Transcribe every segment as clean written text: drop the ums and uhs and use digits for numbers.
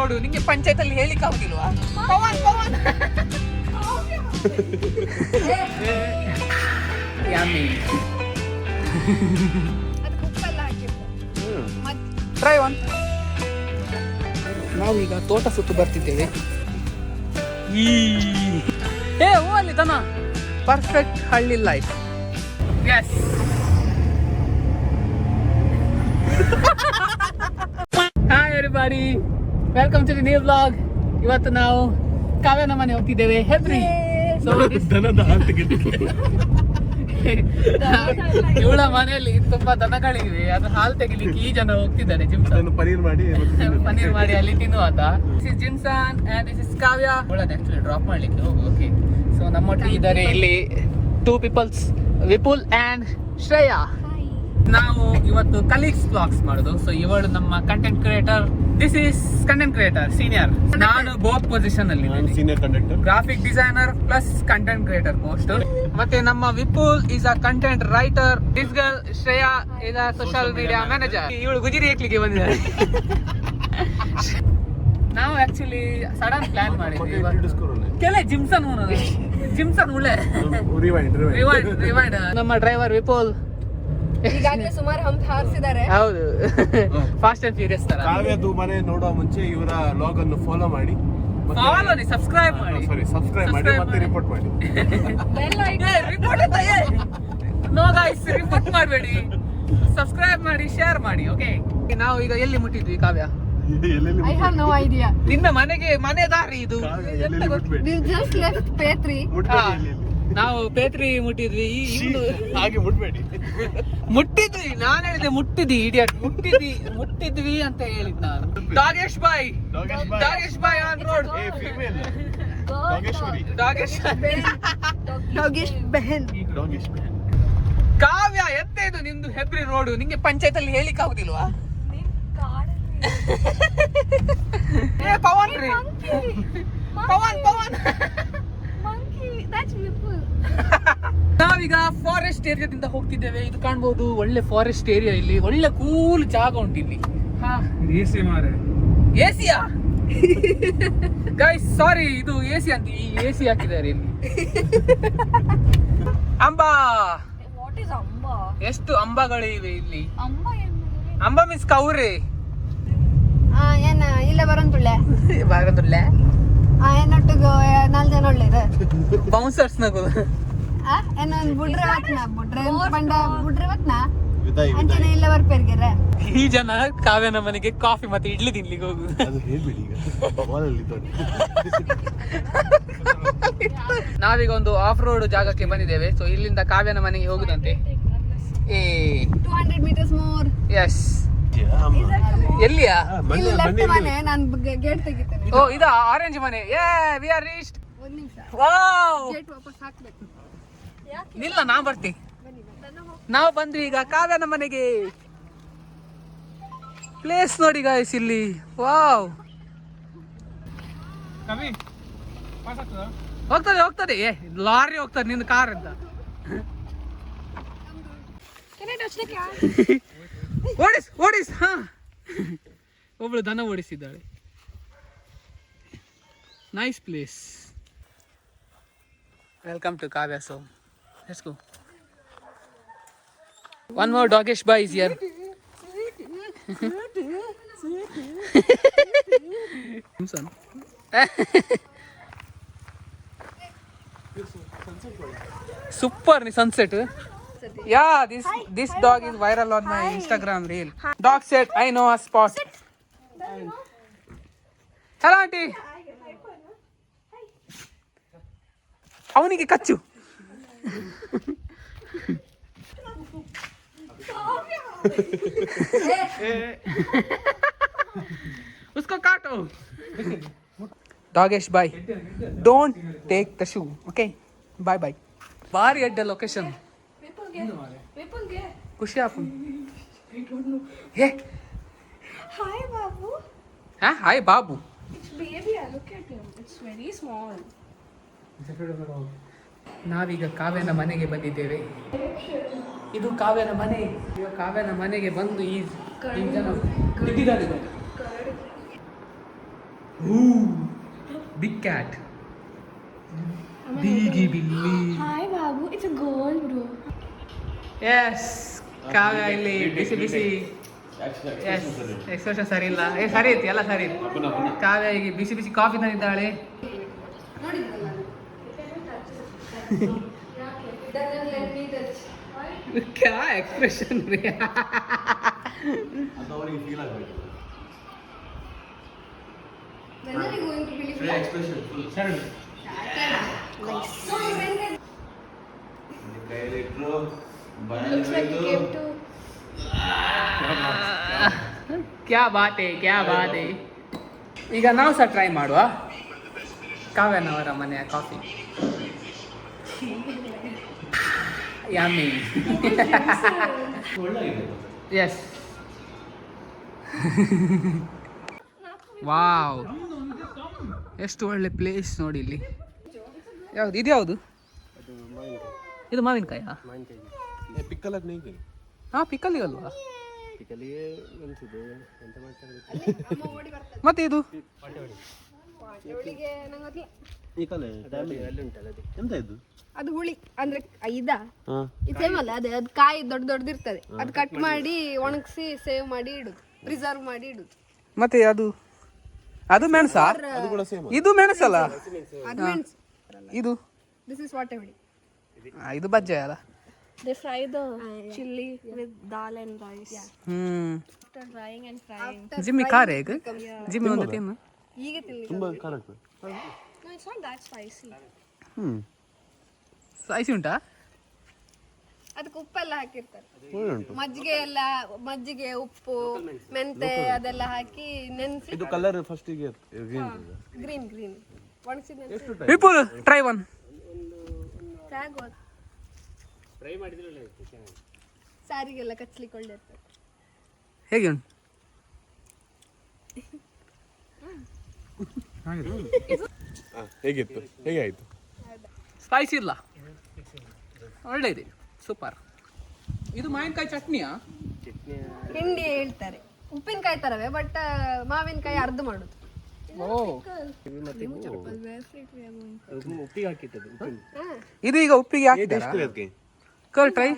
Road ನಿಂಗೆ ಪಂಚಾಯತಲ್ಲಿ ಹೇಳಿಕ್ಕೆ ಆಗುದಿಲ್ವಾ? Pavan try one. ನಾವೀಗ ತೋಟ ಸುತ್ತು ಬರ್ತಿದ್ದೇವೆ. ಹೂ ಅಲ್ಲಿ ದನ. ಪರ್ಫೆಕ್ಟ್ ಹಳ್ಳಿ life. Yes. Hi everybody, welcome to the new vlog. ಇವತ್ತು ನಾವು ಕಾವ್ಯನ ಮನೆ ಹೋಗ್ತಿದ್ದೇವೆ. ಹೆಬ್ರಿ. ಇವಳ ಮನೆಯಲ್ಲಿ ತುಂಬಾ ದನಗಳಿವೆ, ಅದು ಹಾಲು ತೆಗಿಲಿಕ್ಕೆ ಈ ಜನ ಹೋಗ್ತಿದ್ದಾರೆ. ಜಿಮ್ಸನ್ ಪನೀರ್ ಮಾಡಿ ಅಲ್ಲಿ ತಿನ್ನುವಾಗ. This is Jimson and this is Kavya. ಅವಳನ್ನ ಆಕ್ಚುಲಿ ಡ್ರಾಪ್ ಮಾಡ್ಲಿಕ್ಕೆ ಓಕೆ. ಸೊ ನಮ್ಮೊಟ್ಟಿಗೆ ಇದ್ದಾರೆ ಇಲ್ಲಿ 2 ಪೀಪಲ್ಸ್, ವಿಪುಲ್ ಅಂಡ್ ಶ್ರೇಯಾ. ನಾವು ಇವತ್ತು ಕಲೀಗ್ಸ್ ವ್ಲಾಗ್ಸ್ ಮಾಡೋದು. ಸೊ ಇವಳು ನಮ್ಮ content creator, this is content creator senior. ನಾನು ಬೋತ್ ಪೊಸಿಷನ್ ಅಲ್ಲಿ senior content, graphic designer plus content creator post. ಮತ್ತೆ ನಮ್ಮ Vipul is a content writer. This girl Shreya is a social media manager. ಇವಳು ಗುಜಿರಿ ಏಕ್ಲಿಗೆ ಬಂದಿದ್ದಾರೆ. ನಾವು ಆಕ್ಚುಲಿ ಸಡನ್ ಪ್ಲಾನ್ ಮಾಡಿದ್ವಿ. ಕೆಲ ಜಿಮ್ಸನ್ ಉಳ್ಳೆ rewind. ನಮ್ಮ ಡ್ರೈವರ್ ವಿಪುಲ್ ಈಗಾಗಲೇ ಸುಮಾರು ಹಂಪ್ ಹಾರಿಸಿದ್ದಾರೆ. ಹೌದು, ಫಾಸ್ಟ್ ಅಂಡ್ ಫ್ಯೂರಿಯಸ್ ತರ. ಕಾವ್ಯದು ಮನೆ ನೋಡುವ ಮುಂಚೆ ಇವರ ಲಾಗ್ ಅನ್ನು ಫಾಲೋ ಮಾಡಿ, ಸಬ್ಸ್ಕ್ರೈಬ್ ಮಾಡಿ ಮತ್ತೆ ರಿಪೋರ್ಟ್ ಮಾಡಿ. ನೋ ಗೈಸ್, ರಿಪೋರ್ಟ್ ಮಾಡಬೇಡಿ, ಸಬ್ಸ್ಕ್ರೈಬ್ ಮಾಡಿ, ಶೇರ್ ಮಾಡಿ. ಓಕೆ, ನಾವು ಈಗ ಎಲ್ಲಿ ಮುಟ್ಟಿದ್ವಿ ಕಾವ್ಯ? I have no idea. ನಿನ್ನ ಮನೆ ದಾರಿ ಇದು. We just left Petri. ನಾವು ಪೇತ್ರಿ ಮುಟ್ಟಿದ್ವಿ. ಹಾಗೆ ಮುಟ್ಬೇಡಿ. ಮುಟ್ಟಿದ್ವಿ, ನಾನು ಹೇಳಿದೆ ಮುಟ್ಟಿದ್ವಿ, ಇಡಿಯಟ್. ಮುಟ್ಟಿದ್ವಿ ಅಂತ ಹೇಳಿದ್ ನಾನು. ಡಾಗೇಶ್ ಬಾಯ್ ಆನ್ ರೋಡ್. Dogesh Behen. ಕಾವ್ಯ, ಎಂತ ಇದು ನಿಮ್ದು ಹೆಬ್ರಿ ರೋಡು? ನಿಂಗೆ ಪಂಚಾಯತಲ್ಲಿ ಹೇಳಿಕ್ಕೆ ಆಗುದಿಲ್ವಾ? ಪವನ್ ರೀ, ಪವನ್ ನಾವೀಗ ಫಾರೆಸ್ಟ್ ಏರಿಯಾದಿಂದ ಹೋಗ್ತಿದ್ದೇವೆ. ಇದು ಕಾಣ್ಬೋದು, ಒಳ್ಳೆ ಫಾರೆಸ್ಟ್ ಏರಿಯಾ. ಇಲ್ಲಿ ಒಳ್ಳೆ ಕೂಲ್ ಜಾಗ ಉಂಟು ಇಲ್ಲಿ. ಎಸಿಯಾ ಗೈಸ್, ಸಾರಿ, ಇದು ಎಸಿ ಅಂತ ಈ ಎಸಿ ಹಾಕಿದ್ದಾರೆ ಇಲ್ಲಿ. ಅಂಬಾ, ಎಷ್ಟು ಅಂಬಗಳಿವೆ ಇಲ್ಲಿ. ಅಂಬ ಮೀನ್ಸ್ ಕೌರೆ. ಇಲ್ಲ ಬರಂತುಳ್ಳೆ ಏನೊಟ್ಟಿಗೆ 4 ಜನ ಒಳ್ಳೆದು ಬೌನ್ಸರ್ಸ್ ನಗು. ಇಲ್ಲ ಬರ್ಪೇರ್ಗೆರೆ. ಈ ಜನ ಕಾವ್ಯನ ಮನೆಗೆ ಕಾಫಿ ಮತ್ತೆ ಇಡ್ಲಿ ತಿನ್ಲಿಕ್ಕೆ ಹೋಗುದು. ನಾವೀಗ ಒಂದು ಆಫ್ ರೋಡ್ ಜಾಗಕ್ಕೆ ಬಂದಿದ್ದೇವೆ. ಸೊ ಇಲ್ಲಿಂದ ಕಾವ್ಯನ ಮನೆಗೆ ಹೋಗುದಂತೆ. 200 meters more. ಎಸ್. ಎಲ್ಲಿಯಾ? ಗೇಟ್ ತೆಗಿತೇನೆ. ಓ, ಇದಾ ಆರೆಂಜ್ ಮನೆ. We are reached. ಒಂದ್ ನಿಮಿಷ, ವಾವ್, ಗೇಟ್ ವಾಪಸ್ ಹಾಕ್ಬೇಕು. ಇಲ್ಲ, ನಾ ಬರ್ತೀನಿ. ನಾವು ಬಂದ್ವಿ ಈಗ ಕಾವ್ಯನ ಮನೆಗೆ. ಪ್ಲೇಸ್ ನೋಡಿ ಗಾಯ್ಸ್ ಇಲ್ಲಿ. ವಾವ್, ಹೋಗ್ತದೆ. ಲಾರಿ ಹೋಗ್ತದೆ, ನಿಂದು ಕಾರ್ ಅಂತ. ಓಡಿಸ್. ಹಾ, ಒಬ್ಳು ದನ ಓಡಿಸಿದ್ದಾಳೆ. Nice place. Welcome to Kavya. So let's go. One more doggish boy is here. Super sunset. Yeah, this dog is viral on my Instagram reel. Dog said, I know a spot. Hello auntie. ಅವನಿಗೆ ಕಚ್ಚು. उसको काटो. Dogesh bye. Don't take the shoe. Okay. Bye. ಬಾರಿ ಅಡ್ಡ location. ಖುಷಿ app. Hey, Hi Babu. Hi Babu. It's baby. Look at him. It's very small. ನಾವೀಗ ಕಾವ್ಯನ ಮನೆಗೆ ಬಂದಿದ್ದೇವೆ. ಇದು ಕಾವ್ಯನ ಮನೆ. ಈಗ ಕಾವ್ಯನ ಮನೆಗೆ ಬಂದು ಈ ಜನ ಇಟ್ಟಿದ್ದಾರೆ. ಬಿಗ್ ಕ್ಯಾಟ್ ಬೀಗಿ ಬಿಲ್ಲಿ. Hi Babu, it's a girl bro. Yes Kavya ಇಲ್ಲಿ ಬಿಸಿ ಬಿಸಿ. ಎಸ್ ಎಕ್ಸ್ಪ್ರೆಷನ್ ಸರಿ ಇಲ್ಲ. ಸರಿ ಐತಿ, ಎಲ್ಲ ಸರಿ ಇತ್ತು. ಕಾವ್ಯ ಈಗ ಬಿಸಿ ಬಿಸಿ ಕಾಫಿ ತಂದಿದ್ದಾಳೆ. ಕ್ಯಾ ಎಕ್ಸ್ಪ್ರೆಷನ್ ರೀ. When are you going to believe that? Looks like you came to. ಕ್ಯಾ ಬಾತ್ ಹೈ, ಕ್ಯಾ ಬಾತ್ ಹೈ. ಈಗ ನಾವು ಸಹ ಟ್ರೈ ಮಾಡುವ ಕಾವ್ಯನವರ ಮನೆಯ ಕಾಫಿ. ಯಮ್ಮಿ. ಎಸ್. ವಾವ್, ಎಷ್ಟು ಒಳ್ಳೆ ಪ್ಲೇಸ್ ನೋಡಿ ಇಲ್ಲಿ. ಯಾವುದು ಇದು? ಯಾವುದು ಇದು? ಮಾವಿನಕಾಯಾ? ಹಾ, ಪಿಕ್ಕಲಿಗಲ್ವಾ? ಮತ್ತೆ ಇದು ಅದು ಹುಳಿ ಅಂದ್ರೆ ಇದು ಸೇಮ್ ಅಲ್ಲ, ಅದೇ ಅದು ಕಾಯಿ ದೊಡ್ಡ ದೊಡ್ಡದಿರ್ತದೆ. ಅದು ಕಟ್ ಮಾಡಿ ಒಣಗಿಸಿ ಸೇವ್ ಮಾಡಿ ಇಡುದು, ಪ್ರಿಸರ್ವ್ ಮಾಡಿ ಇಡುದು. ಮತ್ತೆ ಅದು ಮೆಣಸ? ಇದು ಮೆಣಸಲ್ಲ, ಅದು ಮೆಣಸು. ಇದು ದಿಸ್ ಇಸ್ ವಾಟ್ ಹುಳಿ. ಇದು ಬಜ್ಜೆ ಅಲ್ಲ? They fry the chili with dal and rice. After drying and frying. Jimmy ಖಾರ ಈಗ? ಜಿಮ್ಮಿ ಒಂದು ತಿನ್ನು. ಈಗ ತಿನ್ಲಿ. No, it's not that spicy. Spicy ಉಂಟಾ? ಅದಕ್ಕೆ ಉಪ್ಪೆಲ್ಲ ಹಾಕಿರ್ತಾರೆ. ಮಜ್ಜಿಗೆ, ಉಪ್ಪು, ಮೆಂತೆ ಅದೆಲ್ಲ ಹಾಕಿ ನೆನೆಸಿ. ಇದು ಕಲರ್ ಫಸ್ಟ್ ಗೆ ಗ್ರೀನ್ ಒಣಗಿಸಿದ ವಿಪುಲ್ ಟ್ರೈ ಒನ್. ಸಾರಿಗೆಲ್ಲ ಕಚ್ಲಿಕ್ಕೆ ಒಳ್ಳೆ ಇರ್ತದೆ. ಹೇಗೆ ಉಂಟು? ಹೇಗಿತ್ತು? ಹೇಗೆ ಆಯ್ತು? ಸ್ಪೈಸಿ ಇಲ್ಲ, ಒಳ್ಳೆ ಇದೆ, ಸೂಪರ್. ಇದು ಮಾವಿನಕಾಯಿ ಚಟ್ನಿಯಾ? ಹಿಂಡಿ ಹೇಳ್ತಾರೆ, ಉಪ್ಪಿನಕಾಯಿ ತರವೇ, ಬಟ್ ಮಾವಿನಕಾಯಿ ಅರ್ಧ ಮಾಡುದು. ಇದು ಈಗ ಉಪ್ಪಿಗೆ ಹಾಕಿದ್ದಾರಾ? ಕರ್ ಟ್ರೈ.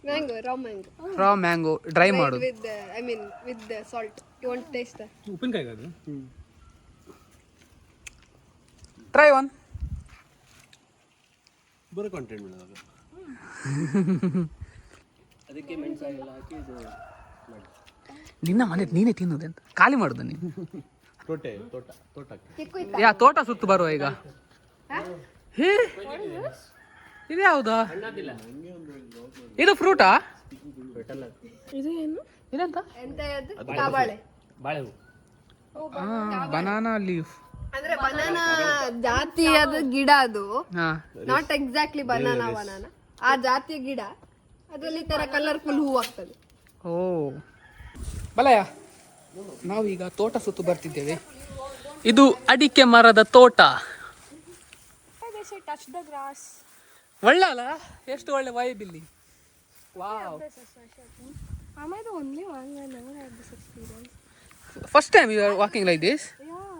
ಮ್ಯಾಂಗೋ, ರಾ ಮ್ಯಾಂಗೋ ಡ್ರೈ ಮಾಡೋದು. with salt. You want to taste that? ಉಪ್ಪಿನಕಾಯಿ ಅದು. Try one. ಬರೋ ಕಾಂಟೆಂಟ್ ಮಾಡೋದು. ಅದಕ್ಕೆ ಮೆಣಸಾಗೆಲ್ಲ ಹಾಕಿ ಇದು ಮಾಡಿ. ನಿನ್ನ ಮನೆ ನೀನೇ ತಿನ್ನೋದೆಂತ ಖಾಲಿ ಮಾಡುದು ನೀನು? ತೋಟ ತೋಟ ಸುತ್ತು ಬರುವ ಈಗ. ಹೇ, ಇದು ಯಾವ್ದಾ? ಇದು ಫ್ರೂಟಾ? ಇದು ಏನು? ಇದೆಂತ? ಬಾಳೆಹೂ. ಬನಾನಾ ಲೀಫ್ ಅಂದ್ರೆ ಬನಾನಾ ಜಾತಿಯದ ಗಿಡ ಅದು. Not exactly banana. ಆ ಜಾತಿಯ ಗಿಡ, ಅದ್ರಲ್ಲಿ ತರ ಕಲರ್ಫುಲ್ ಹೂ ಆಗ್ತದೆ. ಓ ಬಲಯ, ನಾವೀಗ ತೋಟ ಸುತ್ತು ಬರ್ತಿದ್ದೇವೆ. ಇದು ಅಡಿಕೆ ಮರದ ತೋಟ. Touch the grass. ಒಳ್ಳೆ ಅಲ್ಲ? ಎಷ್ಟು ಒಳ್ಳೆ ವೈಬ್ ಇಲ್ಲಿ. Wow. Am I the only one? I never had this experience. First time you are walking like this? Yeah.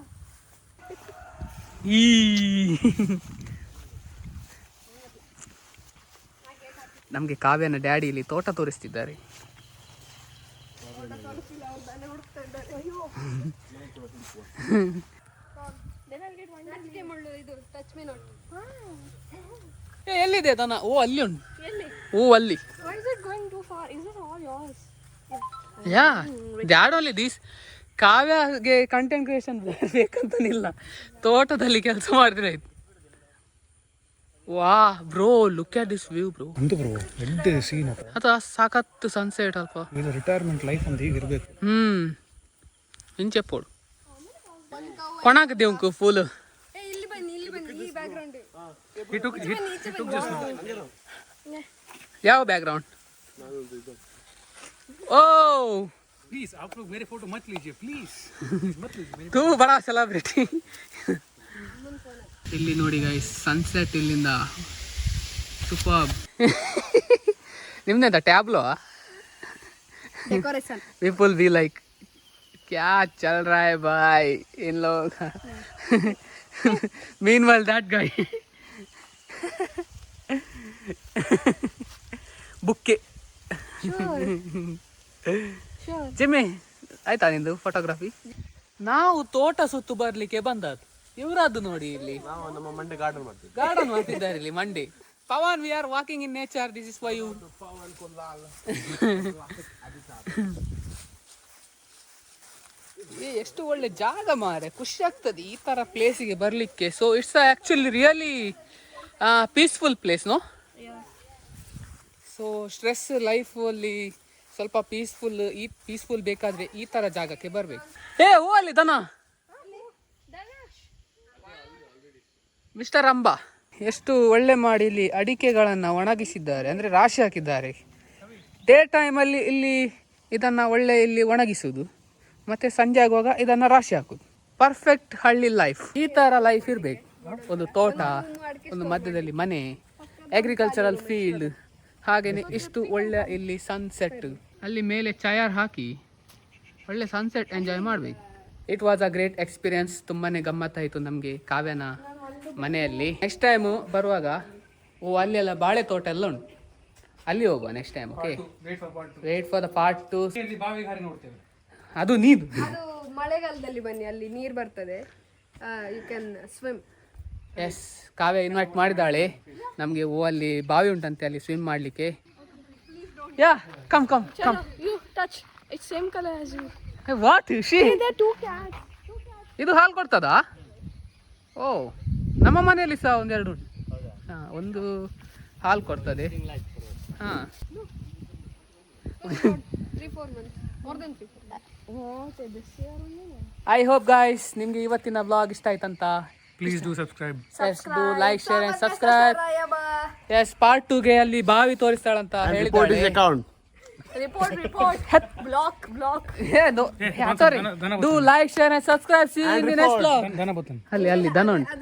ನಮಗೆ ಕಾವ್ಯನ ಡ್ಯಾಡಿ ಇಲ್ಲಿ ತೋಟ ತೋರಿಸ್ತಿದ್ದಾರೆ. ಎಲ್ಲಿದೆ ದನ? ಓ ಅಲ್ಲಿ ಉಂಟು. ಓ ಅಲ್ಲಿ. Why is it going too far? Is it all yours? Yeah dad only this. ಕಾವ್ಯಗೆ content creation ಬೇಕಂತನಿಲ್ಲ, ತೋಟದಲ್ಲಿ ಕೆಲಸ ಮಾಡಿದ್ರೆ ಆಯ್ತು. ವಾ bro, look at this view bro. ಅಂತ ಬ್ರೋ ಎಡ್ಡೆ ಸೀನ್ ಅಥವಾ ಸಾಕತ್ತು ಸನ್ಸೆಟ್ ಅಲ್ಪ. ಇದು ರಿಟೈರ್ಮೆಂಟ್ ಲೈಫ್ ಅಂತ ಹೀಗಿರ್ಬೇಕು. ಇಂಚೆಪ್ಪೋಡು ಕೊಣಾಕದೇವಂಕು ಫುಲ್. ಇಲ್ಲಿ ಬನ್ನಿ ಈ ಬ್ಯಾಕ್ ಗ್ರೌಂಡ್. ಯಾವ ಬ್ಯಾಕ್ ಗ್ರೌಂಡ್? ಓ प्लीज आप लोग मेरे फोटो मत लीजिए प्लीज. ತೂ ಬಡ ಸೆಲೆಬ್ರಿಟಿ. ಇಲ್ಲಿ ನೋಡಿ ಗೈಸ್, ಸನ್ಸೆಟ್ ಇಲ್ಲಿಂದ ಸೂಪರ್. ನಿಮ್ದೆಂತ tableau? Decoration. People be like, क्या चल रहा है भाई इन लोगों का. Meanwhile, that guy. ಬುಕ್ಕೆ. ಜಿಮ್ಮಿ ಆಯ್ತಾ ನಿಂದು ಫೋಟೋಗ್ರಫಿ? ನಾವು ತೋಟ ಸುತ್ತು ಬರ್ಲಿಕ್ಕೆ ಬಂದದ್ದು. ಇವರದ್ದು ನೋಡಿ ಇಲ್ಲಿ ನಾವು ನಮ್ಮ ಮಂಡೆ ಗಾರ್ಡನ್ ಮಾಡ್ತೀವಿ. ಗಾರ್ಡನ್ ಮಾಡ್ತಿದ್ದಾರೆ ಇಲ್ಲಿ Monday. Pavan, we are walking in nature. This is for you. ಎಷ್ಟು ಒಳ್ಳೆ ಜಾಗ ಮಾರೆ, ಖುಷಿ ಆಗ್ತದೆ ಈ ತರ ಪ್ಲೇಸಿಗೆ ಬರ್ಲಿಕ್ಕೆ. So it's actually really peaceful place, no? So stress ಲೈಫಲ್ಲಿ ಸ್ವಲ್ಪ ಪೀಸ್ಫುಲ್ ಬೇಕಾದ್ರೆ ಈ ತರ ಜಾಗಕ್ಕೆ ಬರ್ಬೇಕು. ಹೂ ಅಲ್ಲಿ ದನ ಮಿಸ್ಟರ್ ಅಂಬಾ ಎಷ್ಟು ಒಳ್ಳೆ ಮಾಡಿ ಇಲ್ಲಿ ಅಡಿಕೆಗಳನ್ನು ಒಣಗಿಸಿದ್ದಾರೆ, ಅಂದರೆ ರಾಶಿ ಹಾಕಿದ್ದಾರೆ. ಡೇ ಟೈಮಲ್ಲಿ ಇಲ್ಲಿ ಇದನ್ನು ಒಳ್ಳೆ ಇಲ್ಲಿ ಒಣಗಿಸುವುದು, ಮತ್ತು ಸಂಜೆ ಆಗುವಾಗ ಇದನ್ನು ರಾಶಿ ಹಾಕೋದು. ಪರ್ಫೆಕ್ಟ್ ಹಳ್ಳಿ ಲೈಫ್. ಈ ಥರ ಲೈಫ್ ಇರಬೇಕು. ಒಂದು ತೋಟ, ಒಂದು ಮಧ್ಯದಲ್ಲಿ ಮನೆ, ಅಗ್ರಿಕಲ್ಚರಲ್ ಫೀಲ್ಡ್, ಹಾಗೆಯೇ ಇಷ್ಟು ಒಳ್ಳೆ ಇಲ್ಲಿ ಸನ್ಸೆಟ್, ಅಲ್ಲಿ ಮೇಲೆ ಚೇರ್ ಹಾಕಿ ಒಳ್ಳೆ ಸನ್ಸೆಟ್ ಎಂಜಾಯ್ ಮಾಡಬೇಕು. It was a great experience. ತುಂಬಾ ಗಮ್ಮತ್ತಾಯಿತು ನಮಗೆ ಕಾವ್ಯನ ಮನೆಯಲ್ಲಿ. ನೆಕ್ಸ್ಟ್ ಟೈಮು ಬರುವಾಗ ಅಲ್ಲೆಲ್ಲ ಬಾಳೆ ತೋಟ ಎಲ್ಲ ಉಂಟು, ಅಲ್ಲಿ ಹೋಗುವ next time. Okay, wait for the part 2. ಅದು ನೀರು, ಅದು ಮಳೆಗಾಲದಲ್ಲಿ ಬನ್ನಿ, ಅಲ್ಲಿ ನೀರು ಬರ್ತದೆ, you can swim. Yes, Kavya invite ಮಾಡಿದ್ದಾಳೆ ನಮಗೆ. ಅಲ್ಲಿ ಬಾವಿ ಉಂಟಂತೆ, ಅಲ್ಲಿ ಸ್ವಿಮ್ ಮಾಡಲಿಕ್ಕೆ. Yeah, come come come. You touch. It's same color as you. What she? There are 2 cats. ಇದು ಹಾಲು ಕೊಡ್ತದಾ? ಓ, ನಮ್ಮ ಮನೆಯಲ್ಲಿ ಸಹ ಒಂದೆರಡು ಉಂಟು. ಹಾಂ, ಒಂದು ಹಾಲು ಕೊಡ್ತದೆ. ಹಾಂ, 3-4 months, more than 3-4 months. What? This year only? I hope guys ನಿಮಗೆ ಇವತ್ತಿನ ವ್ಲಾಗ್ ಇಷ್ಟ ಆಯ್ತಂತ. Please do subscribe. Yes, do like, share and subscribe. Yes, part 2ಗೆ ಅಲ್ಲಿ ಬಾವಿ ತೋರಿಸ್ತಾಳಂತ ಹೇಳಿದ್ದಾಳೆ. Account Report. Block. Sorry, do like, share and subscribe. See you in the next vlog. Dana button. ಅಲ್ಲಿ ದನ ಉಂಟು.